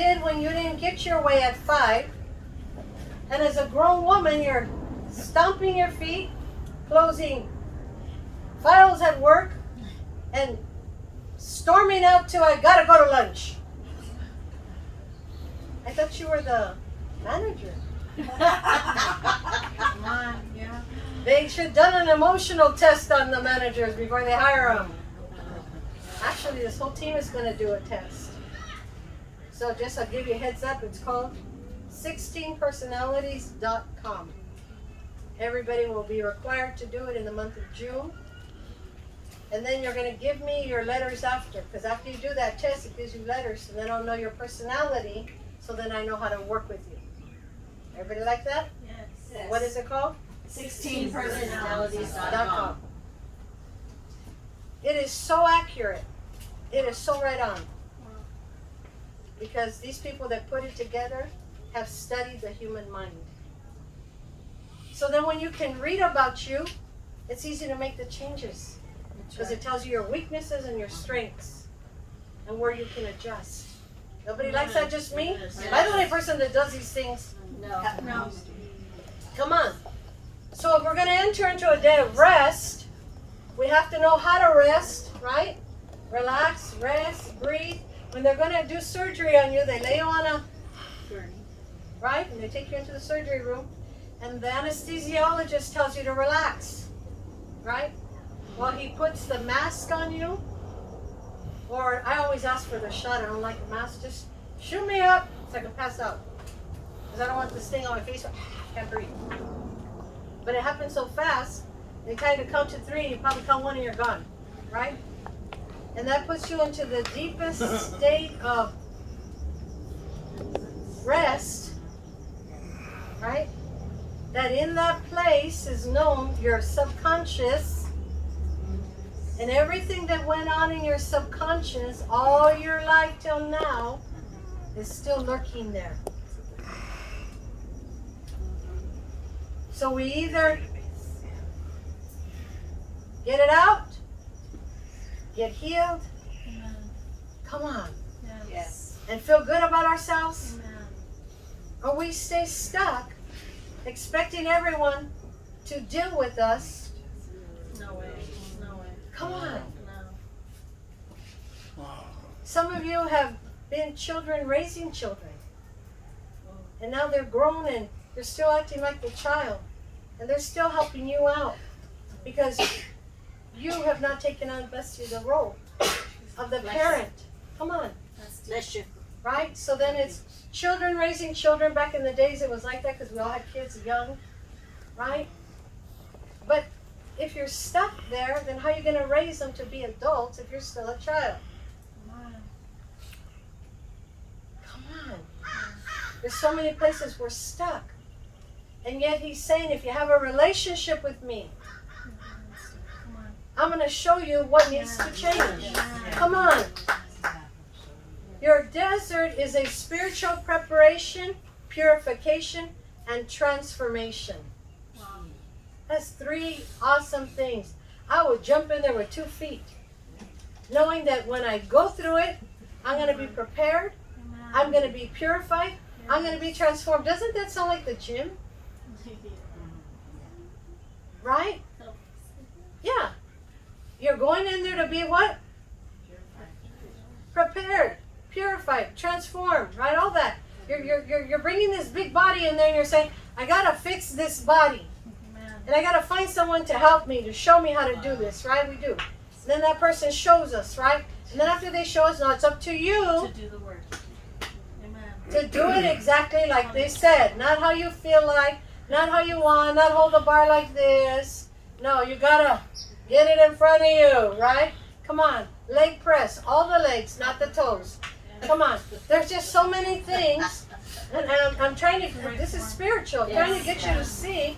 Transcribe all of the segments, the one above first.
did when you didn't get your way at 5. And as a grown woman, you're stomping your feet, closing files at work, and storming out to, I gotta go to lunch. I thought you were the manager. Come on, yeah. They should have done an emotional test on the managers before they hire them. Actually, this whole team is going to do a test. So just I'll give you a heads up. It's called 16personalities.com. Everybody will be required to do it in the month of June. And then you're going to give me your letters after. Because after you do that test, it gives you letters. And then I'll know your personality. So then I know how to work with you. Everybody like that? Yes. What is it called? 16personalities.com. It is so accurate. It is so right on. Because these people that put it together have studied the human mind. So then when you can read about you, it's easy to make the changes. Because it tells you your weaknesses and your strengths. And where you can adjust. Nobody likes that, just me? Yes. Am I the only person that does these things? No. Come on. So if we're going to enter into a day of rest, we have to know how to rest, right? Relax, rest, breathe. When they're going to do surgery on you, they lay you on a gurney, right? And they take you into the surgery room. And the anesthesiologist tells you to relax, right? While he puts the mask on you. Or I always ask for the shot. I don't like the mask. Just shoot me up so I can pass out. Because I don't want this thing on my face. I can't breathe. But it happens so fast. They kind of count to 3. You probably count 1 and you're gone. Right? And that puts you into the deepest state of rest. Right? That in that place is known your subconscious. And everything that went on in your subconscious all your life till now is still lurking there. So we either get it out, get healed, come on, Yes. and feel good about ourselves, Amen. or we stay stuck expecting everyone to deal with us. No way. No way. Come on. No. Some of you have been children raising children. And now they're grown and they're still acting like the child. And they're still helping you out. Because you have not taken on the role of the parent. Come on. Bless you. Right? So then it's children raising children. Back in the days it was like that because we all had kids young. Right? But if you're stuck there, then how are you going to raise them to be adults if you're still a child? Come on. There's so many places we're stuck. And yet he's saying, if you have a relationship with me, I'm going to show you what needs to change. Come on. Your desert is a spiritual preparation, purification, and transformation. That's 3 awesome things. I would jump in there with 2 feet, knowing that when I go through it, I'm going to be prepared, I'm going to be purified, I'm going to be transformed. Doesn't that sound like the gym? Right? Yeah. You're going in there to be what? Prepared, purified, transformed, right? All that. You're bringing this big body in there and you're saying, I got to fix this body. And I got to find someone to help me, to show me how to do this, right? We do. And then that person shows us, right? And then after they show us, now it's up to you To do the work. Amen. to do it exactly like they said. Not how you feel like, not how you want, not hold the bar like this. No, you got to get it in front of you, right? Come on. Leg press. All the legs, not the toes. Come on. There's just so many things. And I'm trying to, this is spiritual, trying to get you to see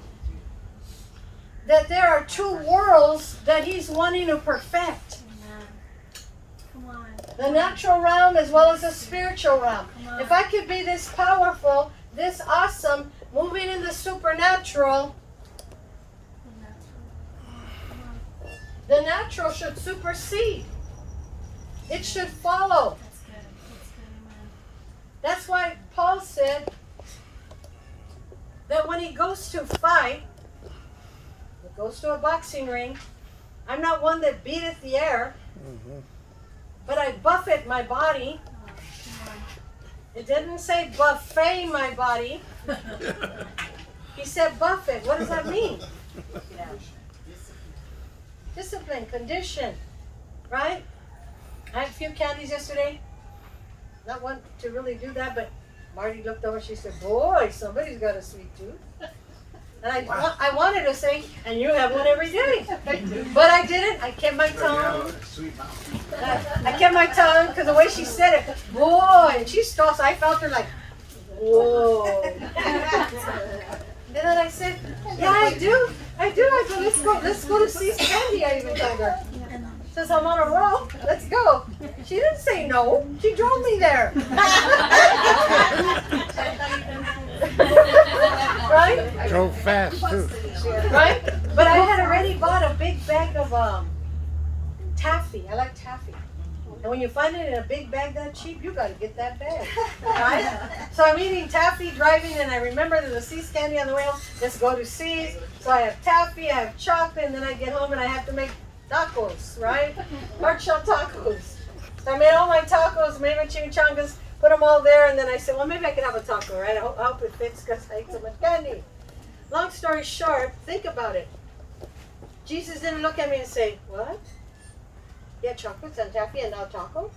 that there are 2 worlds that he's wanting to perfect. Come on. The natural realm as well as the spiritual realm. If I could be this powerful, this awesome, moving in the supernatural, the natural should supersede. It should follow. That's good. That's good. Amen. That's when he goes to fight, he goes to a boxing ring. I'm not one that beateth the air, but I buffet my body. It didn't say buffet my body. He said buffet. What does that mean? Discipline, condition, right? I had a few candies yesterday. Not one to really do that, but Marty looked over. She said, "Boy, somebody's got a sweet tooth." And I wanted to say, "And you have one every day," but I didn't. I kept my tongue. I kept my tongue because the way she said it, boy, and she stopped. So I felt her like, whoa. And then I said, "Yeah, I do. I said, let's go to See's Candy." I even told her. Says I'm on a roll. Let's go. She didn't say no. She drove me there. Right? Drove fast too. Right? But I had already bought a big bag of taffy. I like taffy. And when you find it in a big bag that cheap, you gotta get that bag. Right? So I'm eating taffy, driving, and I remember there's a See's Candy on the way home. Let's go to See's. So I have taffy, I have chocolate, and then I get home and I have to make tacos, right? Pork shell tacos. So I made all my tacos, made my chimichangas, put them all there, and then I said, well, maybe I can have a taco, right? I hope it fits because I ate so much candy. Long story short, think about it. Jesus didn't look at me and say, what? Yeah, chocolates and taffy and now taco?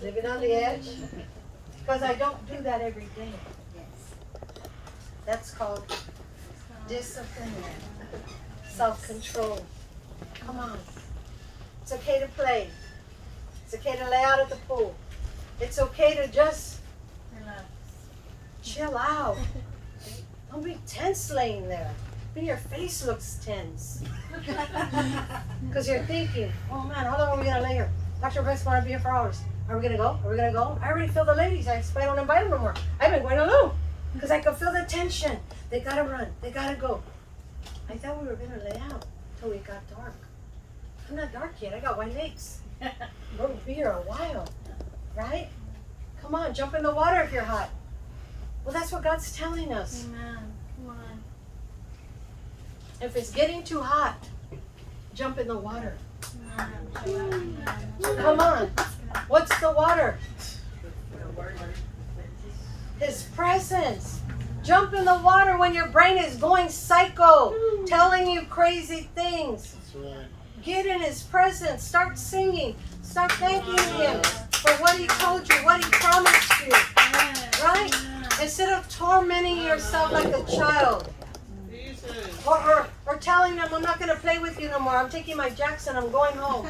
Living on the edge? Because I don't do that every day. That's called discipline. Self-control. Come on. It's okay to play. It's okay to lay out at the pool. It's okay to just chill out. Don't be tense laying there. Even your face looks tense. Because you're thinking, oh man, how long are we going to lay here? Dr. Rebekah's going to be here for hours. Are we going to go? Are we going to go? I already feel the ladies. I don't invite them no more. I've been going alone. Because I could feel the tension. They got to run. They got to go. I thought we were going to lay out until it got dark. I'm not dark yet. I got white legs. We'll be here a while. Right? Come on, jump in the water if you're hot. Well, that's what God's telling us. Amen. Come on. If it's getting too hot, jump in the water. Come on. What's the water? His presence. Jump in the water when your brain is going psycho, telling you crazy things. Get in His presence. Start singing. Start thanking Him for what He told you, what He promised you. Right? Instead of tormenting yourself like a child. Or telling them, I'm not going to play with you no more. I'm taking my Jackson. I'm going home.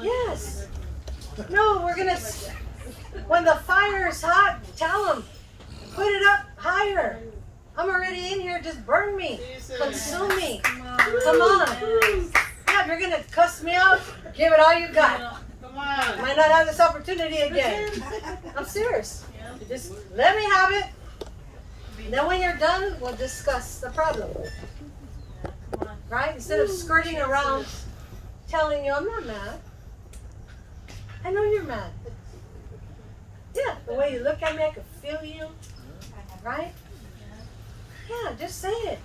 Yes. No, we're going to... When the fire is hot, tell them. Put it up higher. I'm already in here. Just burn me. Consume me. Come on. Yeah, if you're going to cuss me out, give it all you got. Come on. Might not have this opportunity again. I'm serious. Just let me have it. Then when you're done, we'll discuss the problem. Right? Instead of skirting around telling you, I'm not mad. I know you're mad. But yeah, the way you look at me, I can feel you. Right? Yeah, just say it.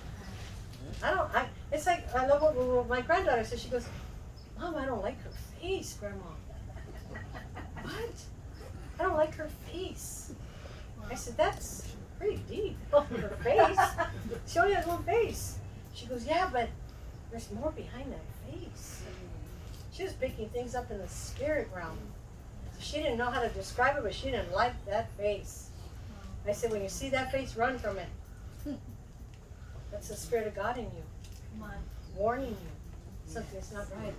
It's like, I love what my granddaughter says. She goes, Mom, I don't like her face, Grandma. What? I don't like her face. I said, that's pretty deep. Her face. She only has one face. She goes, yeah, but there's more behind that face. She was picking things up in the spirit realm. She didn't know how to describe it, but she didn't like that face. I said, when you see that face, run from it. That's the Spirit of God in you. Warning you. Something's not right.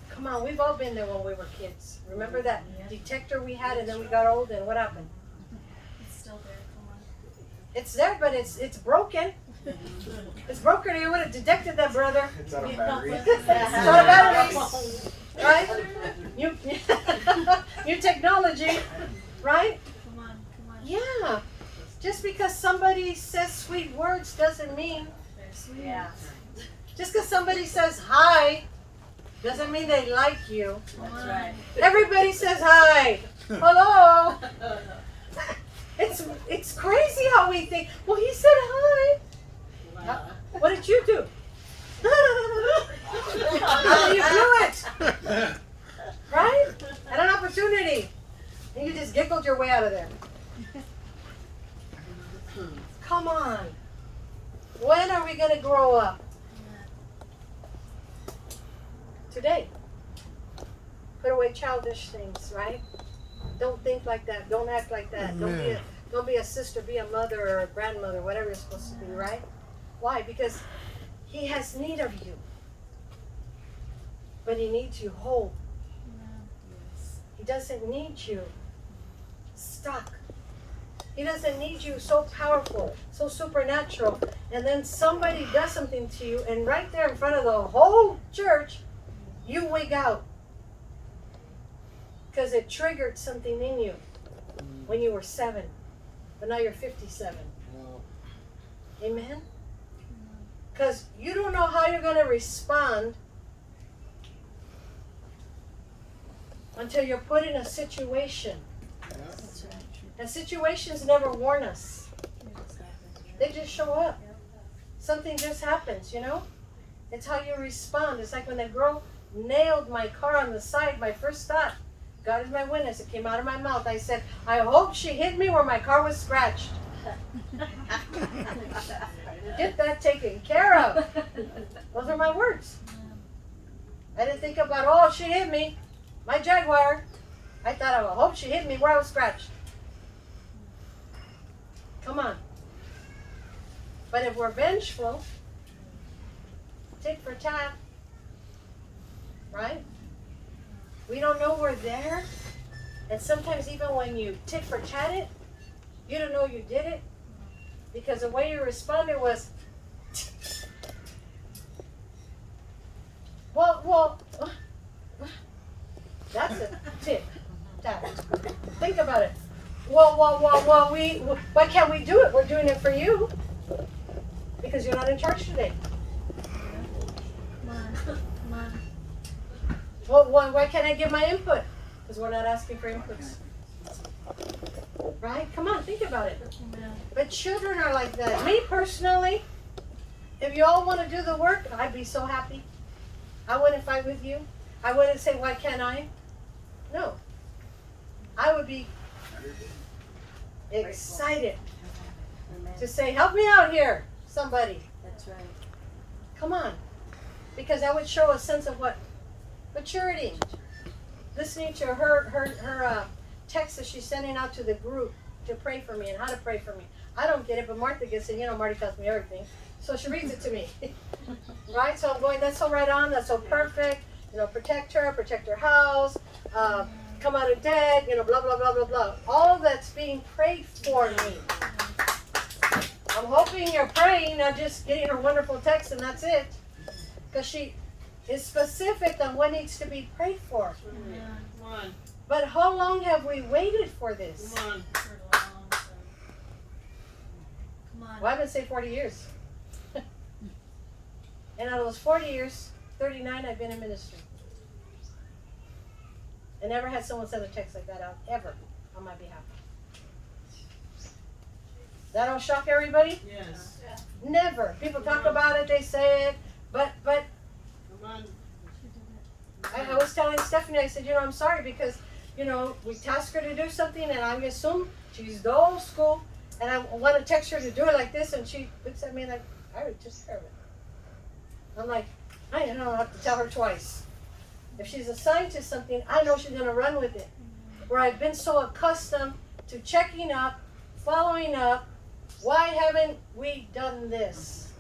Come on, we've all been there when we were kids. Remember that detector we had and then we got old and what happened? It's still there. Come on. It's there, but it's broken. It's broken or you would have detected that, brother. It's out of battery. It's out of batteries. Right? New technology. Right? Come on. Yeah. Just because somebody says sweet words doesn't mean. Yeah. Just because somebody says hi doesn't mean they like you. That's right. Everybody says hi. Hello. It's crazy how we think, well, he said hi. What did you do? You blew it. Right? At an opportunity. And you just giggled your way out of there. Come on. When are we going to grow up? Today. Put away childish things, right? Don't think like that. Don't act like that. Don't be a sister, be a mother or a grandmother, whatever you're supposed to be, right? Why? Because he has need of you. But he needs you whole. He doesn't need you stuck. He doesn't need you so powerful, so supernatural. And then somebody does something to you, and right there in front of the whole church, you wig out. Because it triggered something in you when you were 7. But now you're 57. Amen? Because you don't know how you're going to respond until you're put in a situation. And situations never warn us. They just show up. Something just happens, you know? It's how you respond. It's like when the girl nailed my car on the side, my first thought, God is my witness, it came out of my mouth. I said, I hope she hit me where my car was scratched. Get that taken care of. Those are my words. I didn't think about, oh, she hit me. My Jaguar. I thought, I hope she hit me where I was scratched. Come on. But if we're vengeful, tit for tat, right? We don't know we're there. And sometimes even when you tit for tat it, you don't know you did it. Because the way you responded was, well, that's a tit tat. Think about it. Well, why can't we do it? We're doing it for you. Because you're not in charge today. Come on. Well, why can't I give my input? Because we're not asking for inputs. Right? Come on, think about it. But children are like that. Me personally, if you all want to do the work, I'd be so happy. I wouldn't fight with you. I wouldn't say, why can't I? No. I would be excited to say, help me out here, somebody. That's right. Come on. Because that would show a sense of what? Maturity. Listening to her text that she's sending out to the group to pray for me and how to pray for me. I don't get it, but Martha gets it. You know, Marty tells me everything. So she reads it to me. Right? So I'm going, that's so right on, that's so perfect. You know, protect her house, come out of debt, you know, blah, blah, blah, blah, blah. All that's being prayed for me. I'm hoping you're praying, not just getting her wonderful text and that's it. Because she is specific on what needs to be prayed for. Come on. But how long have we waited for this? Come on. Well, I've been saved 40 years. And out of those 40 years, 39 I've been in ministry. I never had someone send a text like that out, ever, on my behalf. That don't shock everybody? Yes. Never. People talk about it, they say it, but Come on. I was telling Stephanie, I said, I'm sorry because, we task her to do something and I assume she's the old school and I want to text her to do it like this and she looks at me like, I would just hear it. I'm like, I don't have to tell her twice. If she's assigned to something, I know she's going to run with it. Where I've been so accustomed to checking up, following up, why haven't we done this?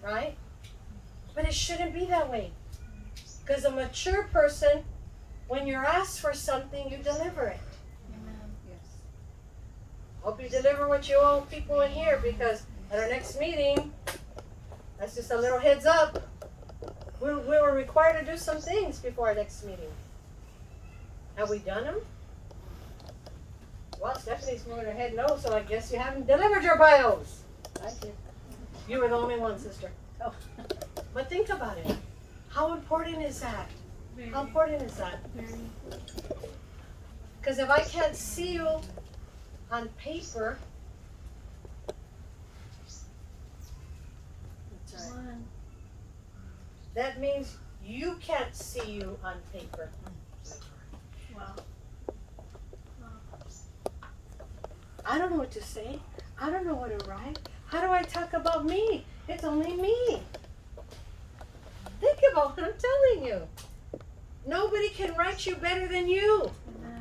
Right? But it shouldn't be that way. Because a mature person, when you're asked for something, you deliver it. Amen. Yes. Hope you deliver what you owe people in here because at our next meeting, that's just a little heads up. We were required to do some things before our next meeting. Have we done them? Well, Stephanie's moving her head no, so I guess you haven't delivered your bios. I did. You were the only one, sister. Oh. But think about it. How important is that? How important is that? Very. Because if I can't see you on paper. That's Come right. on. That means you can't see you on paper. Wow. I don't know what to say. I don't know what to write. How do I talk about me? It's only me. Think about what I'm telling you. Nobody can write you better than you.